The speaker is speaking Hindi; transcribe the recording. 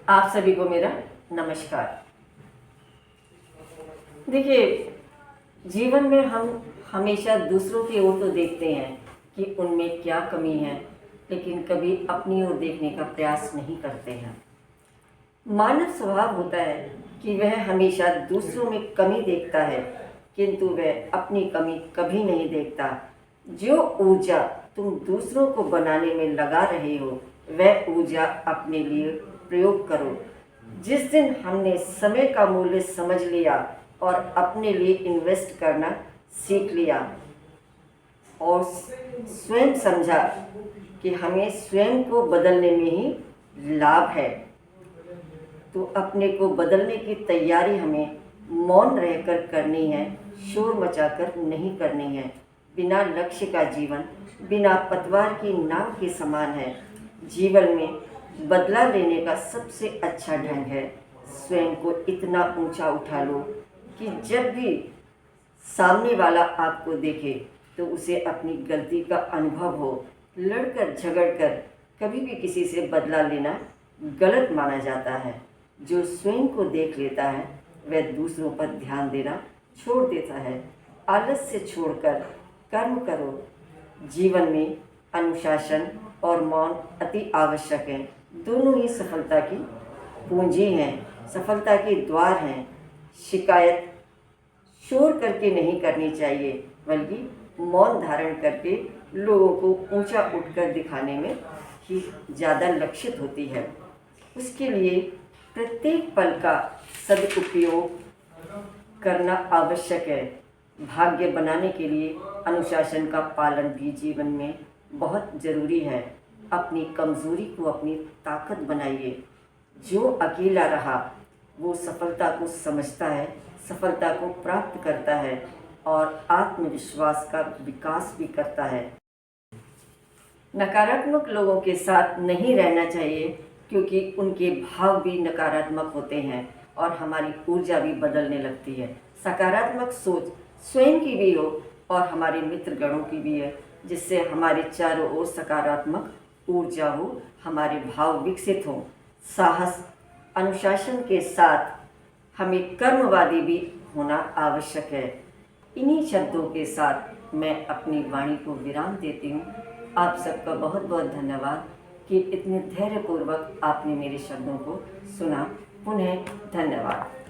आप सभी को मेरा नमस्कार। देखिए, जीवन में हम हमेशा दूसरों की ओर तो देखते हैं कि उनमें क्या कमी है, लेकिन कभी अपनी ओर देखने का प्रयास नहीं करते हैं। मानव स्वभाव होता है कि वह हमेशा दूसरों में कमी देखता है, किंतु वह अपनी कमी कभी नहीं देखता। जो ऊर्जा तुम दूसरों को बनाने में लगा रहे हो, वह ऊर्जा अपने लिए प्रयोग करो। जिस दिन हमने समय का मूल्य समझ लिया और अपने लिए इन्वेस्ट करना सीख लिया और स्वयं समझा कि हमें स्वयं को बदलने में ही लाभ है, तो अपने को बदलने की तैयारी हमें मौन रहकर करनी है, शोर मचाकर नहीं करनी है। बिना लक्ष्य का जीवन बिना पतवार की नाव के समान है। जीवन में बदला लेने का सबसे अच्छा ढंग है स्वयं को इतना ऊंचा उठा लो कि जब भी सामने वाला आपको देखे तो उसे अपनी गलती का अनुभव हो। लड़कर झगड़कर कभी भी किसी से बदला लेना गलत माना जाता है। जो स्वयं को देख लेता है वह दूसरों पर ध्यान देना छोड़ देता है। आलस्य छोड़कर कर्म करो। जीवन में अनुशासन और मौन अति आवश्यक है। दोनों ही सफलता की पूंजी हैं, सफलता के द्वार हैं। शिकायत शोर करके नहीं करनी चाहिए, बल्कि मौन धारण करके लोगों को ऊंचा उठकर दिखाने में ही ज़्यादा लक्षित होती है। उसके लिए प्रत्येक पल का सदुपयोग करना आवश्यक है। भाग्य बनाने के लिए अनुशासन का पालन भी जीवन में बहुत ज़रूरी है। अपनी कमज़ोरी को अपनी ताकत बनाइए। जो अकेला रहा वो सफलता को समझता है, सफलता को प्राप्त करता है और आत्मविश्वास का विकास भी करता है। नकारात्मक लोगों के साथ नहीं रहना चाहिए, क्योंकि उनके भाव भी नकारात्मक होते हैं और हमारी ऊर्जा भी बदलने लगती है। सकारात्मक सोच स्वयं की भी हो और हमारे मित्रगणों की भी है, जिससे हमारे चारों ओर सकारात्मक ऊर्जा हो, हमारे भाव विकसित हों। साहस अनुशासन के साथ हमें कर्मवादी भी होना आवश्यक है। इन्हीं शब्दों के साथ मैं अपनी वाणी को विराम देती हूँ। आप सबका बहुत बहुत धन्यवाद कि इतने धैर्यपूर्वक आपने मेरे शब्दों को सुना। पुनः धन्यवाद।